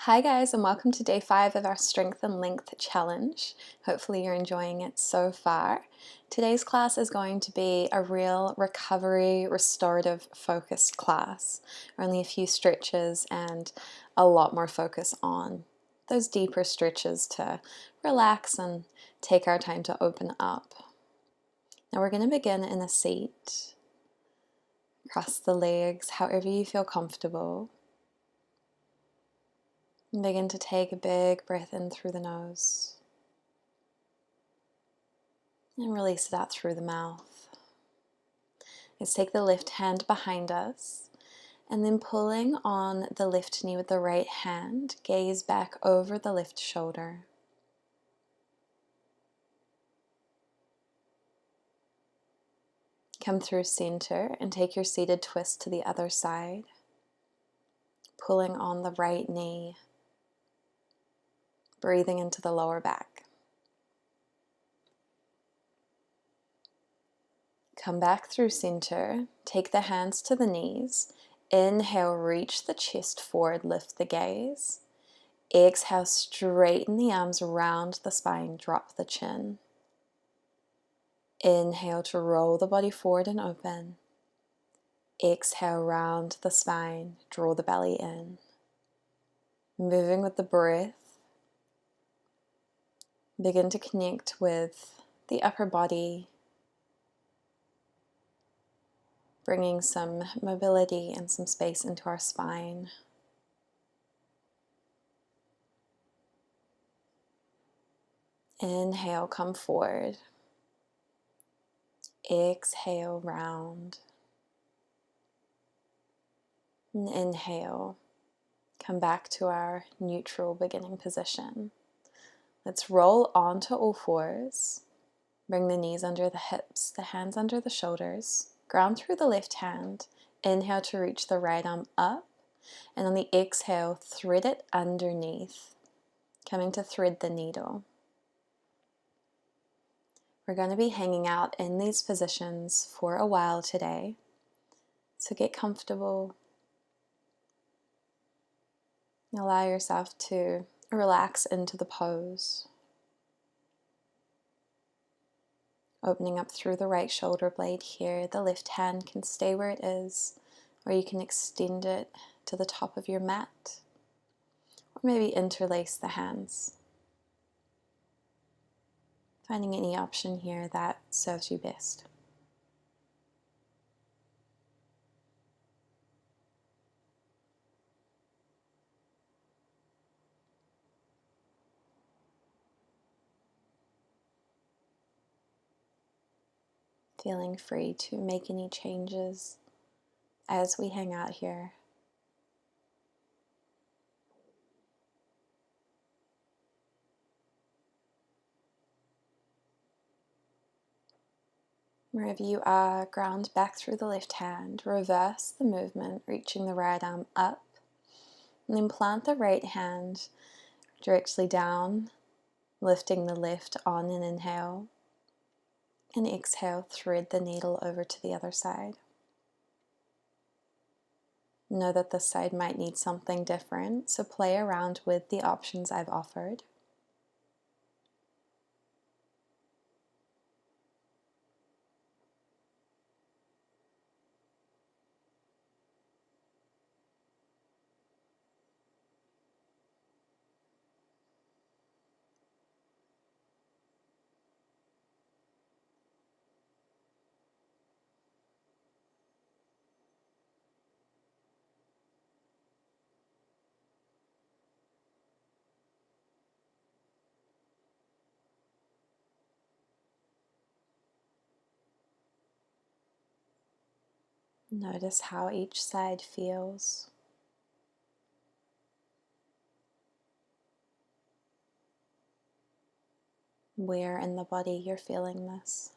Hi guys, and welcome to day 5 of our Strength and Length Challenge. Hopefully you're enjoying it so far. Today's class is going to be a real recovery, restorative focused class. Only a few stretches and a lot more focus on those deeper stretches to relax and take our time to open up. Now we're going to begin in a seat. Cross the legs however you feel comfortable. And begin to take a big breath in through the nose and release it out through the mouth. Let's take the left hand behind us and then pulling on the left knee with the right hand, gaze back over the left shoulder. Come through center and take your seated twist to the other side, pulling on the right knee, breathing into the lower back. Come back through center, take the hands to the knees. Inhale, reach the chest forward, lift the gaze. Exhale, straighten the arms around the spine, drop the chin. Inhale to roll the body forward and open. Exhale, round the spine, draw the belly in. Moving with the breath. Begin to connect with the upper body, bringing some mobility and some space into our spine. Inhale, come forward. Exhale, round. And inhale, come back to our neutral beginning position. Let's roll onto all fours. Bring the knees under the hips, the hands under the shoulders. Ground through the left hand. Inhale to reach the right arm up. And on the exhale, thread it underneath, coming to thread the needle. We're going to be hanging out in these positions for a while today. So get comfortable. Allow yourself to relax into the pose. Opening up through the right shoulder blade here. The left hand can stay where it is, or you can extend it to the top of your mat, or maybe interlace the hands. Finding any option here that serves you best. Feeling free to make any changes as we hang out here. Wherever you are, ground back through the left hand, reverse the movement, reaching the right arm up, and then plant the right hand directly down, lifting the left on an inhale, and exhale, thread the needle over to the other side. Know that this side might need something different, so play around with the options I've offered. Notice how each side feels. Where in the body you're feeling this.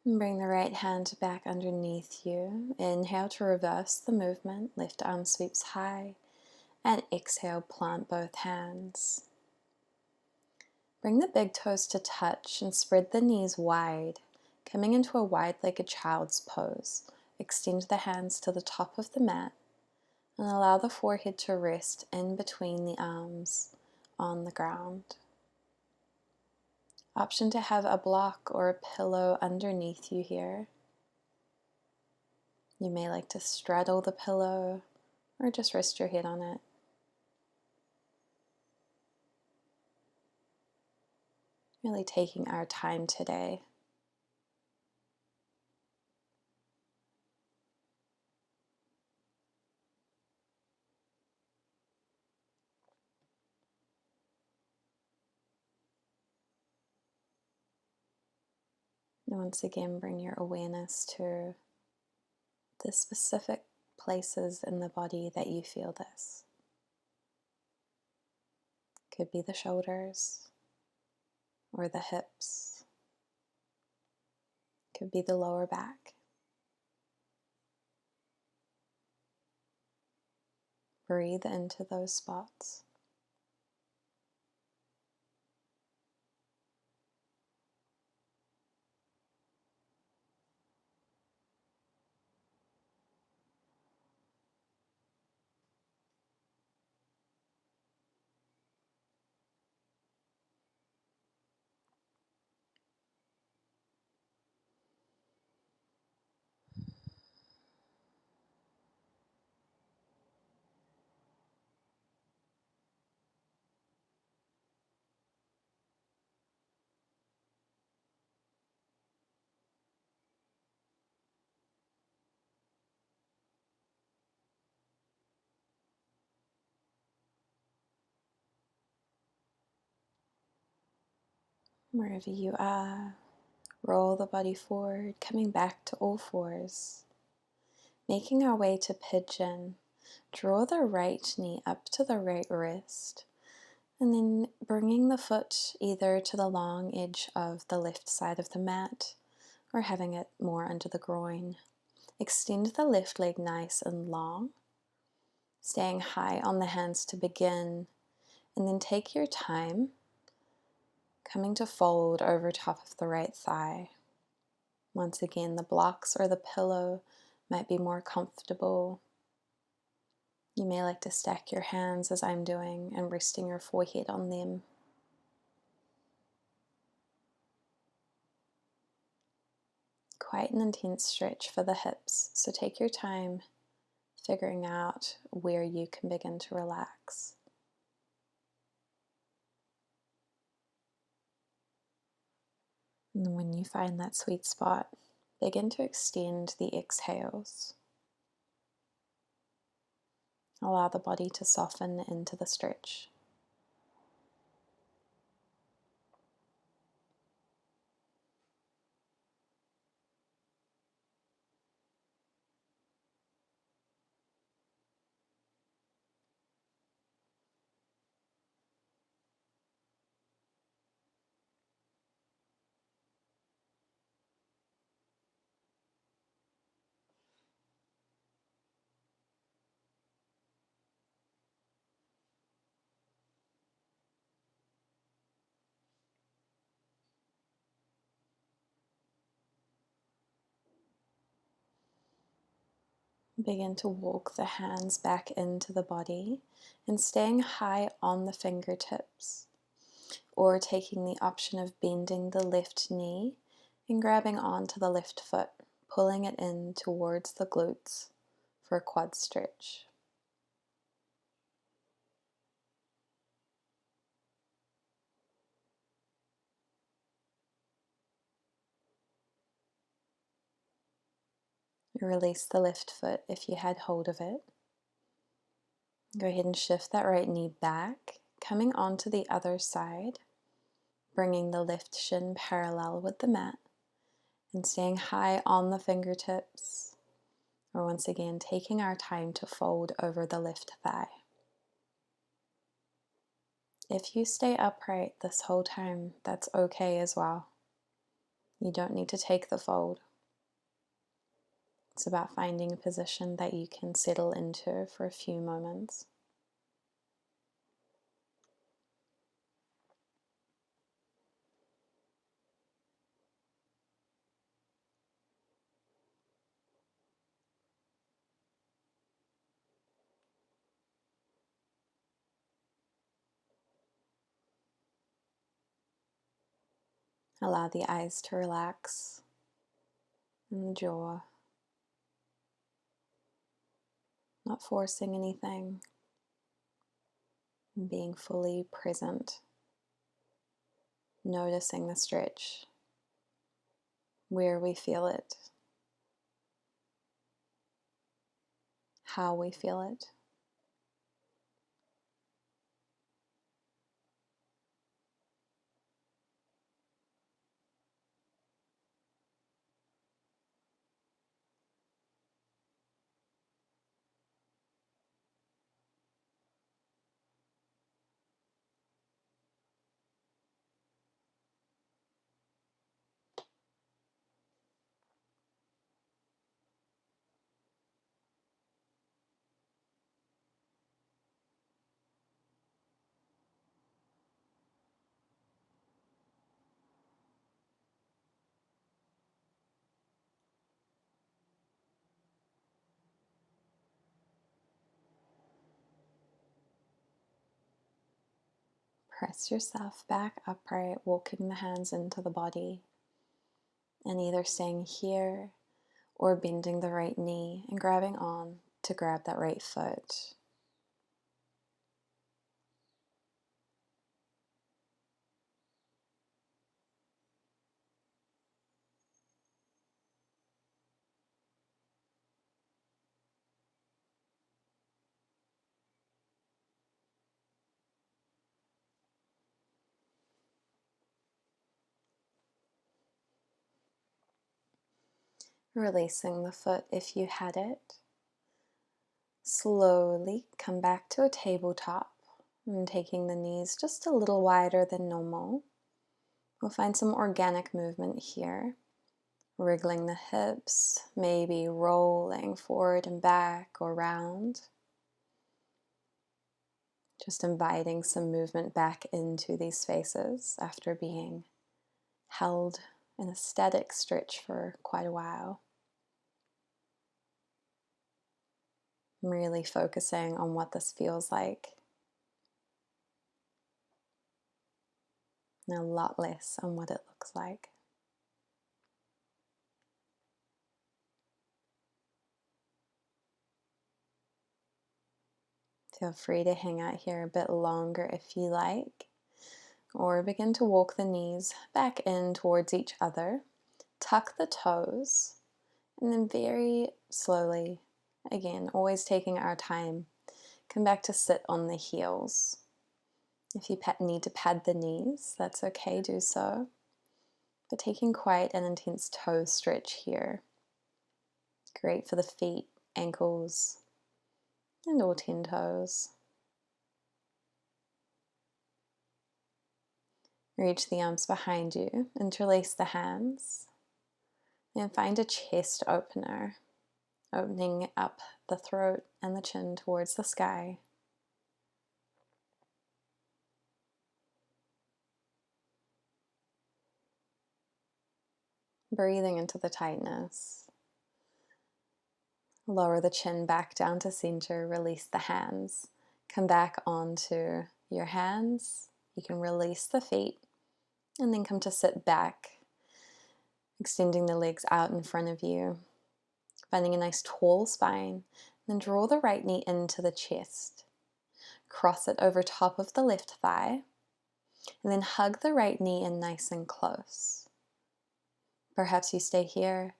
And bring the right hand back underneath you. Inhale to reverse the movement. Left arm sweeps high. And exhale, plant both hands. Bring the big toes to touch and spread the knees wide, Coming into a wide-legged child's pose, extend the hands to the top of the mat and allow the forehead to rest in between the arms on the ground. Option to have a block or a pillow underneath you here. You may like to straddle the pillow or just rest your head on it. Really taking our time today. And once again, bring your awareness to the specific places in the body that you feel this. Could be the shoulders or the hips. Could be the lower back. Breathe into those spots. Wherever you are, roll the body forward, coming back to all fours. Making our way to pigeon, draw the right knee up to the right wrist, and then bringing the foot either to the long edge of the left side of the mat or having it more under the groin. Extend the left leg nice and long, staying high on the hands to begin, and then take your time, coming to fold over top of the right thigh. Once again, the blocks or the pillow might be more comfortable. You may like to stack your hands as I'm doing and resting your forehead on them. Quite an intense stretch for the hips, so take your time figuring out where you can begin to relax. And when you find that sweet spot, begin to extend the exhales. Allow the body to soften into the stretch. Begin to walk the hands back into the body and staying high on the fingertips, or taking the option of bending the left knee and grabbing onto the left foot, pulling it in towards the glutes for a quad stretch. Release the left foot if you had hold of it. Go ahead and shift that right knee back, coming onto the other side, bringing the left shin parallel with the mat and staying high on the fingertips, or once again taking our time to fold over the left thigh. If you stay upright this whole time, that's okay as well. You don't need to take the fold. It's about finding a position that you can settle into for a few moments. Allow the eyes to relax and the jaw, not forcing anything, and being fully present, noticing the stretch, where we feel it, how we feel it. Press yourself back upright, walking the hands into the body, and either staying here or bending the right knee and grabbing on to grab that right foot. Releasing the foot if you had it. Slowly come back to a tabletop and taking the knees just a little wider than normal. We'll find some organic movement here. Wriggling the hips, maybe rolling forward and back or round. Just inviting some movement back into these spaces after being held in a static stretch for quite a while. I'm really focusing on what this feels like, and a lot less on what it looks like. Feel free to hang out here a bit longer if you like, or begin to walk the knees back in towards each other. Tuck the toes, and then very slowly, again, always taking our time, come back to sit on the heels. If you need to pad the knees, that's okay, do so. But taking quite an intense toe stretch here. Great for the feet, ankles, and all 10 toes. Reach the arms behind you, interlace the hands, and find a chest opener, opening up the throat and the chin towards the sky. Breathing into the tightness. Lower the chin back down to center, release the hands. Come back onto your hands. You can release the feet and then come to sit back, extending the legs out in front of you, finding a nice tall spine. Then draw the right knee into the chest. Cross it over top of the left thigh, and then hug the right knee in nice and close. Perhaps you stay here,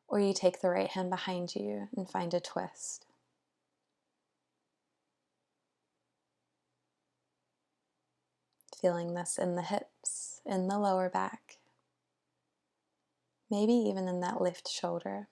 or you take the right hand behind you and find a twist. Feeling this in the hips, in the lower back, maybe even in that left shoulder.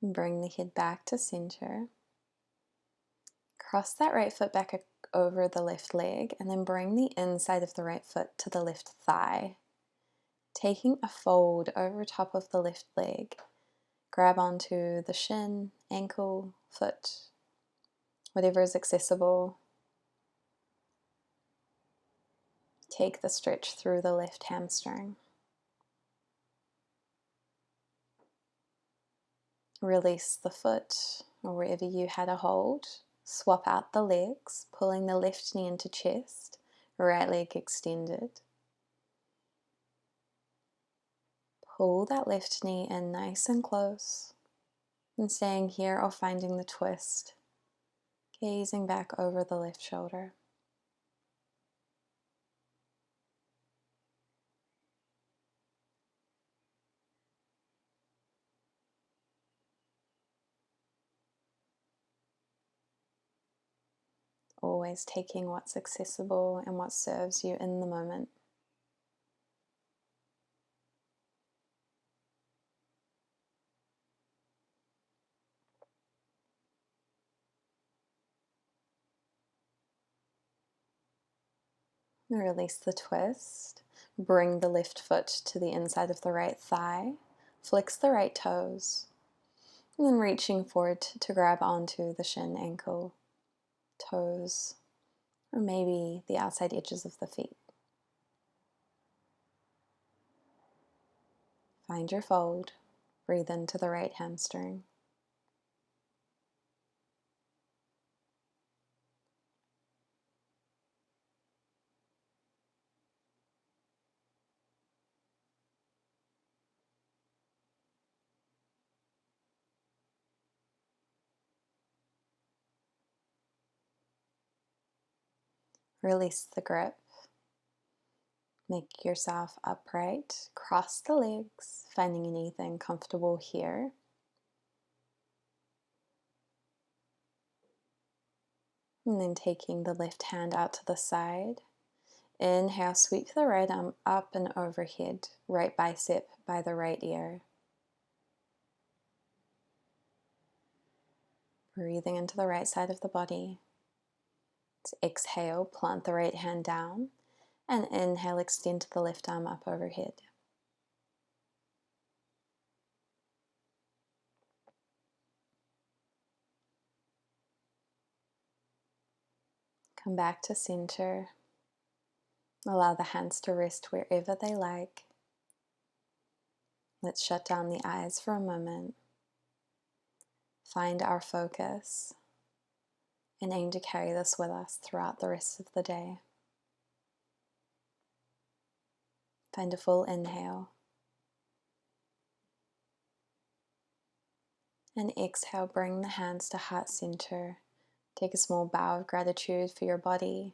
And bring the head back to center. Cross that right foot back over the left leg, and then bring the inside of the right foot to the left thigh. Taking a fold over top of the left leg, grab onto the shin, ankle, foot. Whatever is accessible. Take the stretch through the left hamstring. Release the foot or wherever you had a hold. Swap out the legs, pulling the left knee into chest, right leg extended. Pull that left knee in nice and close. And staying here or finding the twist. Gazing back over the left shoulder. Always taking what's accessible and what serves you in the moment. Release the twist. Bring the left foot to the inside of the right thigh. Flex the right toes. And then reaching forward to grab onto the shin, ankle, toes, or maybe the outside edges of the feet. Find your fold. Breathe into the right hamstring. Release the grip. Make yourself upright. Cross the legs, finding anything comfortable here. And then taking the left hand out to the side. Inhale, sweep the right arm up and overhead, right bicep by the right ear. Breathing into the right side of the body. Exhale, plant the right hand down, and inhale, extend the left arm up overhead. Come back to center. Allow the hands to rest wherever they like. Let's shut down the eyes for a moment. Find our focus and aim to carry this with us throughout the rest of the day. Find a full inhale. And exhale, bring the hands to heart center. Take a small bow of gratitude for your body,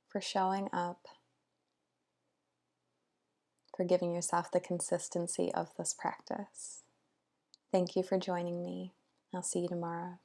for showing up, for giving yourself the consistency of this practice. Thank you for joining me. I'll see you tomorrow.